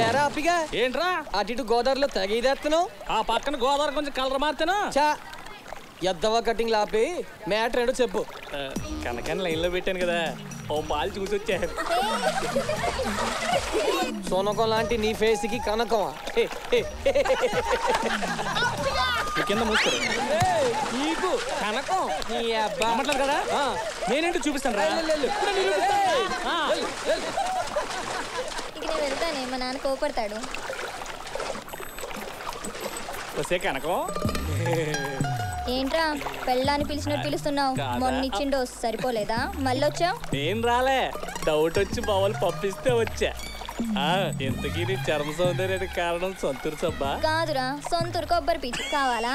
ఏరా అప్పిగా ఏంట్రా అటు ఇటు గోదావరిలో తెగేదేస్తున్నావు. ఆ పక్కన గోదావరి కొంచెం కలర్ మార్తాను. చా ఎద్దవా కటింగ్ లాపి మ్యాటర్ ఏంటో చెప్పు. కనకాన్ని లైన్లో పెట్టాను కదా, ఓ పాలు చూసి వచ్చారు. సోనకం లాంటి నీ ఫేస్ కి కనకం కింద మూస్తారు నీకు కనకం నీ అబ్బా అమ్మట్లేదు కదా. నేనేంటో చూపిస్తాను రా. ఇక నేను వెళ్తానే, మా నాన్న కోపడతాడు. వస్తే కనకం ఏంట్రా పెళ్ళాన్ని పిలిచినట్టు పిలుస్తున్నావు? మొన్న ఇచ్చిన డోస్ సరిపోలేదా? మళ్ళీ వచ్చావు? ఏం రాలే, డౌట్ వచ్చి బావలు పంపిస్తే వచ్చా. ఇంతకీ నీ చర్మ సౌందర్యానికి కారణం సొంతూరు సబ్బా కాదురా, సొంతూరు కొబ్బరి పీచు కావాలా?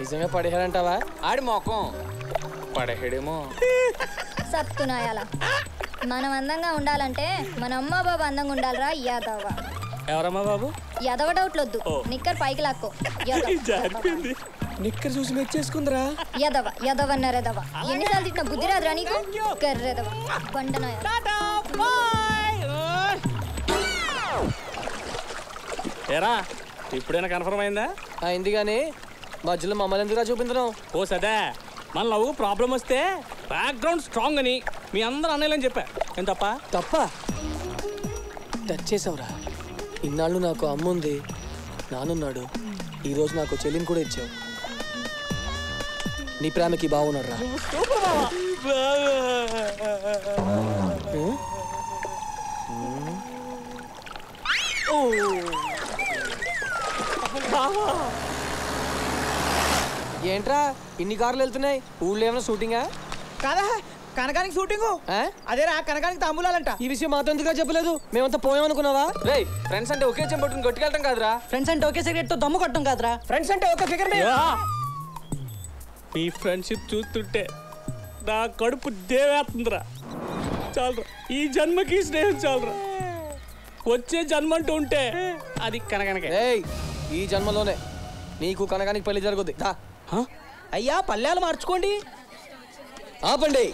నిజంగా పడేయాలంటావా? ఆడి మొఖం పడేయడేమో. సత్తునాయాల మనం అందంగా ఉండాలంటే మన అమ్మ బాబు అందంగా ఉండాలిరా యాదవ. ఎవరమ్మా బాబు? యాదవ డౌట్లొద్దు, నిక్కర్ పైకి లాక్కో. జారిపోయింది. నిక్కర్ చూసి మెచ్చేసుకుందిరా. యదవ యదవన్నరెదవ ఎన్నిసార్లు తిట్టిన బుద్ధి రాదురా నీకు? కర్రెదవ బండనాయ. ఏరా ఇప్పుడైనా కన్ఫర్మ్ అయిందా? అయింది కానీ మధ్యలో మమ్మల్ని ఎందుకురా చూపించడం? ఓ సదే, మన లవ్ ప్రాబ్లం వస్తే బ్యాక్గ్రౌండ్ స్ట్రాంగ్ అని మీ అందరూ అన్నయ్యని చెప్పా. ఏం తప్ప? తప్ప టచ్ చేసావురా. ఇన్నాళ్ళు నాకు అమ్మ ఉంది, నానున్నాడు, ఈరోజు నాకు చెల్లిని కూడా ఇచ్చావు. నీ ప్రేమకి బాగున్నాడు రా. ఏంట్రా ఇన్ని కార్లు వెళ్తున్నాయి? ఊళ్ళో ఏమైనా షూటింగా? కాదా కనకానికి షూటింగ్. అదేరా కనకానికి తాంబూలాలంట. ఈ విషయం మాతో ఎందుకు చెప్పలేదు? మేమంతా పోయామనుకున్నావా? రేయ్ ఫ్రెండ్స్ అంటే ఒకే చెంపట్టుకుని కొట్టుకెళ్ళటం కాదురా. ఫ్రెండ్స్ అంటే ఒకే సిగరెట్ తో దమ్ము కొట్టడం కాదురా. ఫ్రెండ్స్ అంటే ఒక ఫిగర్. మీ ఫ్రెండ్షిప్ చూస్తుంటే నా కడుపు దేవేస్తుందిరా. చాలరా, ఈ జన్మకి స్నేహం చాలరా. వచ్చే జన్మ అంటూ ఉంటే అది కనకనకే. ఈ జన్మలోనే నీకు కనకానికి పెళ్లి జరుగుద్ది. అయ్యా పల్లెలు మార్చుకోండి. ఆపండి.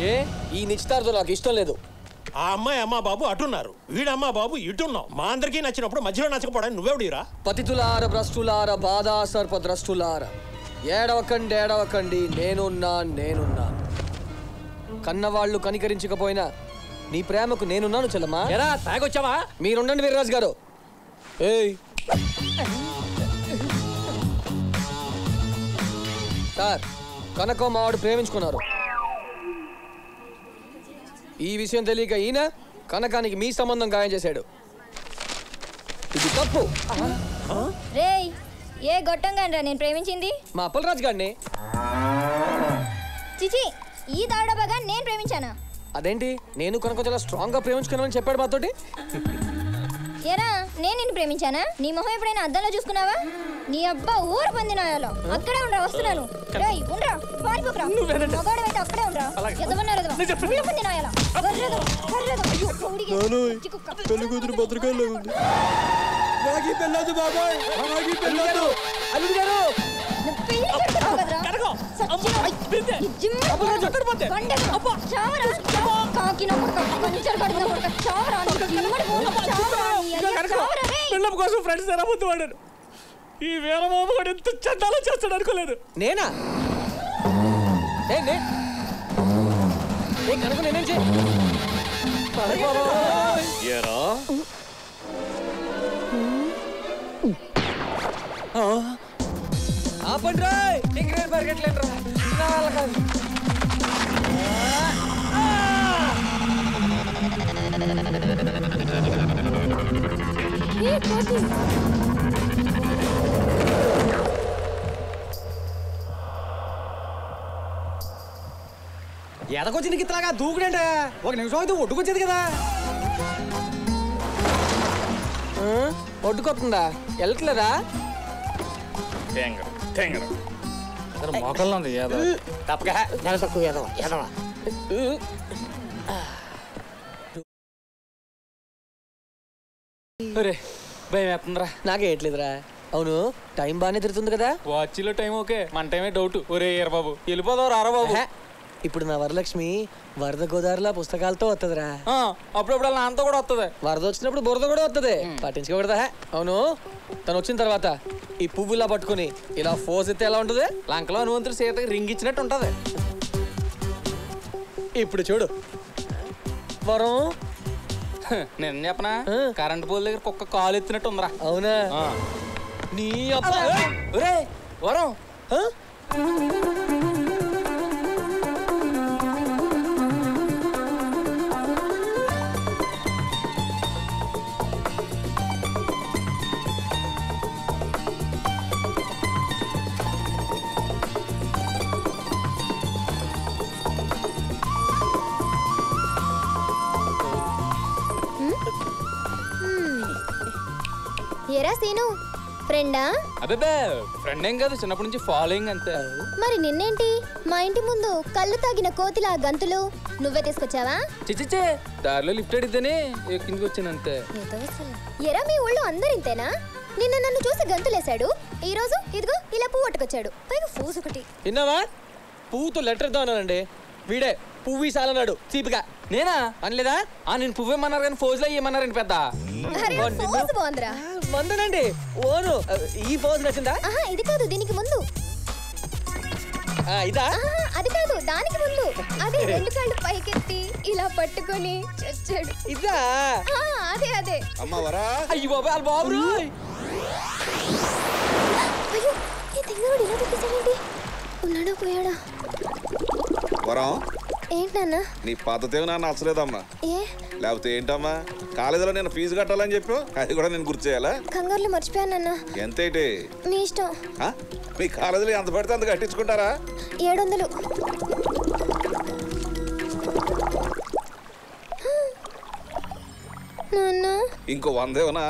ఏ ఈ నిశ్చితార్థం నాకు ఇష్టం లేదు. ఆ అమ్మాయి అమ్మా బాబు అటున్నారు, వీడమ్మా బాబు ఇటున్నావు. మా అందరికీ నచ్చినప్పుడు మధ్యలో నచ్చకపోవడానికి నువ్వెవడిరా? పతితులార భ్రష్టులార బాధా సర్ప ద్రష్టులార ఏడవకండి ఏడవకండి, నేనున్నా. కన్నవాళ్ళు కనికరించకపోయినా నీ ప్రేమకు నేనున్నాను చెల్లమ్మా. ఎరా తాగొచ్చావా? మీరుండండి వీర్రాజు గారు. ఏయ్ సార్, కనకం మావాడు ప్రేమించుకున్నారు. ఈ విషయం తెలియక ఈయన కనకానికి మీ సంబంధం గాయం చేశాడు. ఇది తప్పు. రేయ్ ఏ గొట్టంగా నేను ప్రేమించింది? మా అప్పలరాజు గారిని. చిచి, ఈ దాడబాగా నేను ప్రేమించానా? అదేంటి, నేను కనుక చాలా స్ట్రాంగ్ గా ప్రేమించుకున్నానని చెప్పాడు మాతోటి. ఏరా నేను నిన్ను ప్రేమించానా? నీ మొహం ఎప్పుడైనా అద్దంలో చూసుకున్నావా? నీ అబ్బా ఊరు పొందినాయాలో. అక్కడే ఉండరా, వస్తున్నాను. రేయ్ ఉండరా, పారిపోకరా. మగాడు అయితే అక్కడే ఉండరా. ఎదవన్నారు ఊరు పొందినాయాలా. పెళ్లి కూతురు భద్రకాయలు ఉంది. పెళ్ళదు బాబాయ్, అల్లుడు గారు. పిల్లల కోసం ఫ్రెండ్స్ ఎరబోతువాడాడు. ఈ వీరమామ కూడా ఎంత చండాలో చేస్తాడు అనుకోలేదు. నేనా? కనుక నేనేం చేయ ఆపండి రాయ్. పరిగెట్లేదు ఎదకొచ్చింది గిత్తలాగా దూకుడంట. ఒక నిమిషం అయితే ఒడ్డుకొచ్చేది కదా. ఒడ్డుకొస్తుందా? వెళ్ళట్లేదా? మొక్కల్లో ఉంది తప్పగా తక్కువ ఎదవా. భయం వేస్తుందిరా. నాకేయట్లేదురా. అవును, టైం బాగానే తిరుగుతుంది కదా? వాచ్లో టైం ఓకే, మన టైమే డౌట్. ఒరే బాబు వెళ్ళిపోదావు రారా బాబు. ఇప్పుడు నా వరలక్ష్మి వరద గోదావరిలో పుస్తకాలతో వస్తుందిరా. అప్పుడప్పుడు అలా అంతా కూడా వస్తుంది. వరద వచ్చినప్పుడు బురద కూడా వస్తుంది, పట్టించుకోకూడదా? అవును, తను వచ్చిన తర్వాత ఈ పువ్వులా పట్టుకుని ఇలా ఫోజ్ ఎత్తే ఎలా ఉంటుంది? లంకలో హనుమంతుడు సీతకి రింగ్ ఇచ్చినట్టు ఉంటది. ఇప్పుడు చూడు వరం. నేను చెప్పనా, కరెంట్ పోల్ దగ్గర కుక్క కాలు ఎత్తినట్టు ఉందిరా. అవునా? నీ అబ్బా వరం ఏరా సీను, ఫ్రెండా? అబ్బే ఫ్రెండ్ ఏం కాదు, చిన్నప్పటి నుంచి ఫాలోయింగ్ అంతే. మరి నిన్నేంటి మా ఇంటి ముందు కళ్ళు తాగిన కోతిలా గంతులు నువ్వే తీసుకొచ్చావా? చిచ్చిచ్చే దారిలో లిఫ్ట్ అడిగితేనే కిందికి వచ్చాను అంతే. ఎరా మీ ఊళ్ళో అందరు ఇంతేనా? నిన్న నన్ను చూసి గంతులేశాడు, ఈ రోజు ఇదిగో ఇలా పువ్వు పట్టుకొచ్చాడు, పైగా ఫోజు ఒకటి. విన్నావా? పువ్వుతో లెటర్ ఇద్దామన్నానండి, వీడే పువ్వు ఇసాలన్నాడు చీపిగా. నేనా అనలేదా? నేను పువ్వేమన్నారు కానీ ఫోజులో ఏమన్నారండి పెద్ద. అరే ఫోజు బాగుందిరా. మందనండి ఓను. ఈ ఫోజ్ నచ్చిందా? ఆహా ఇది కాదు, దీనికి ముందు. ఇదా? అది కాదు, దానికి ముందు. అదే రెండు కాళ్ళు పైకెత్తి ఇలా పట్టుకొని చచ్చాడు. ఇదా? అదే అదే. అయ్యి బాబా వాళ్ళ బాబు. అయ్యో ఈ తింగరుడు ఇలా పెట్టేశాడండి. ఉన్నాడా పోయాడా? వరం, ఏంటన్నా? నీ పద్ధతి నాకు నచ్చలేదమ్మా. ఏ లేకపోతే ఏంటమ్మా, కాలేజీలో నేను ఫీజు కట్టాలని చెప్పు, అది కూడా నేను గుర్తు చేయాలా? కంగారులో మర్చిపోయానన్నా. ఎంతేటి? మీ ఇష్టం. మీ కాలేజీలో ఎంత పడితే అంత కట్టించుకుంటారా? 700. ఇంకో 100 ఏమన్నా?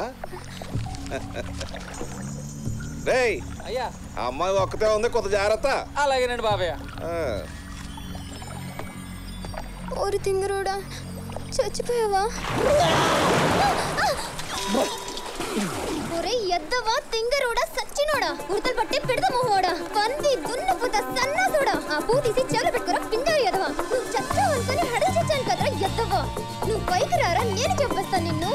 రేయ్ అయ్యా ఆ అమ్మాయి ఒక్కతే ఉంది, కొంత జాగ్రత్త. అలాగేనండి బాబయ్య. ఓరి తింగరోడా, చచ్చిపోయావా? ఒరే ఎద్దవా తింగరోడా, సచ్చినోడా, ఉడతలు పట్టే పెడత మొహోడా, పంది దున్నపుత సన్నాసుడా, ఆ పూ తీసి చెవులు పెట్టుకురా పిండారు ఎదవా. నువ్వు చచ్చావు అనుకుని హడలు చచ్చాను కదరా ఎద్దవా. నువ్వు పైకి రారా, నేను చెప్పేస్తాను నిన్ను.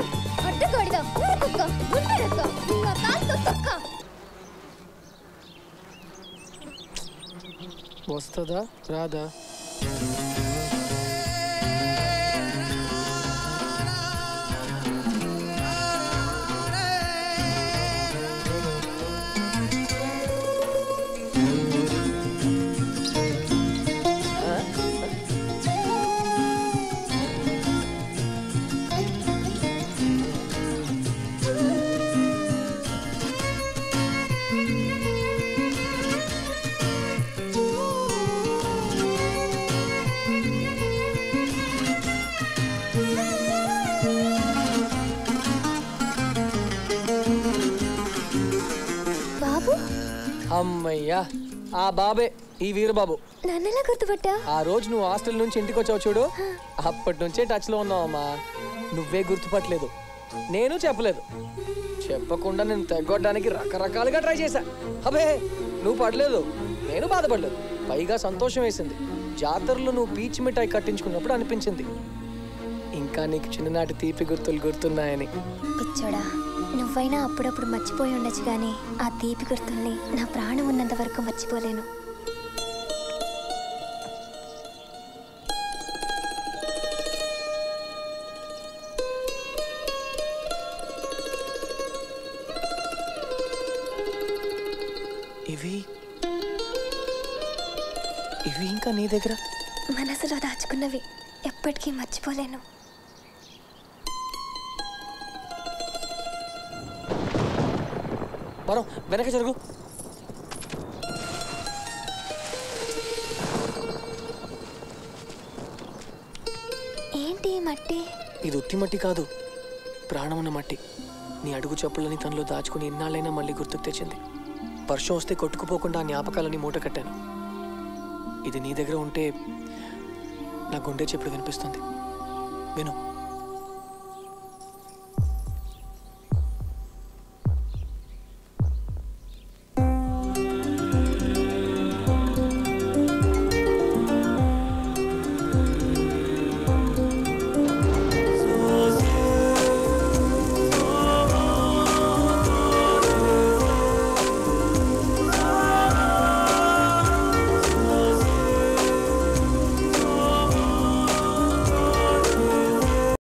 అడ్డగాడిదా ఊరుకుక్క గుండెరక్క నిన్న కాలుతో తొక్క. వస్తుందా రాదా? అమ్మయ్యా, ఆ బాబే ఈ వీరబాబు. నన్నెలా గుర్తుపట్టా? ఆ రోజు నువ్వు హాస్టల్ నుంచి ఇంటికి వచ్చావు చూడు, అప్పటి నుంచే టచ్ లో ఉన్నావమ్మా. నువ్వే గుర్తుపట్టలేదు, నేను చెప్పలేదు. చెప్పకుండా నేను తెగొట్టడానికి రకరకాలుగా ట్రై చేశా. అబే నువ్వు పడలేదు, నేను బాధపడలేదు, పైగా సంతోషం వేసింది. జాతరలో నువ్వు పీచ్ మిఠాయి కట్టించుకున్నప్పుడు అనిపించింది ఇంకా నీకు చిన్ననాటి తీపి గుర్తులు గుర్తున్నాయని. పిచ్చోడా, నువ్వైనా అప్పుడప్పుడు మర్చిపోయి ఉండొచ్చు కానీ ఆ తీపి గుర్తుల్ని నా ప్రాణం ఉన్నంత వరకు మర్చిపోలేను. ఇవి ఇంకా నీ దగ్గర మనసులో దాచుకున్నవి, ఎప్పటికీ మర్చిపోలేను. వరం వెనక జరుగు. ఏంటి మట్టి? ఇది ఉత్తి మట్టి కాదు, ప్రాణమున్న మట్టి. నీ అడుగు చెప్పులని తనలో దాచుకుని ఇన్నాళ్ళైనా మళ్ళీ గుర్తుకు తెచ్చింది. వర్షం వస్తే కొట్టుకుపోకుండా ఆ జ్ఞాపకాలని మూట కట్టాను. ఇది నీ దగ్గర ఉంటే నా గుండె చెప్పుడు వినిపిస్తుంది, విను.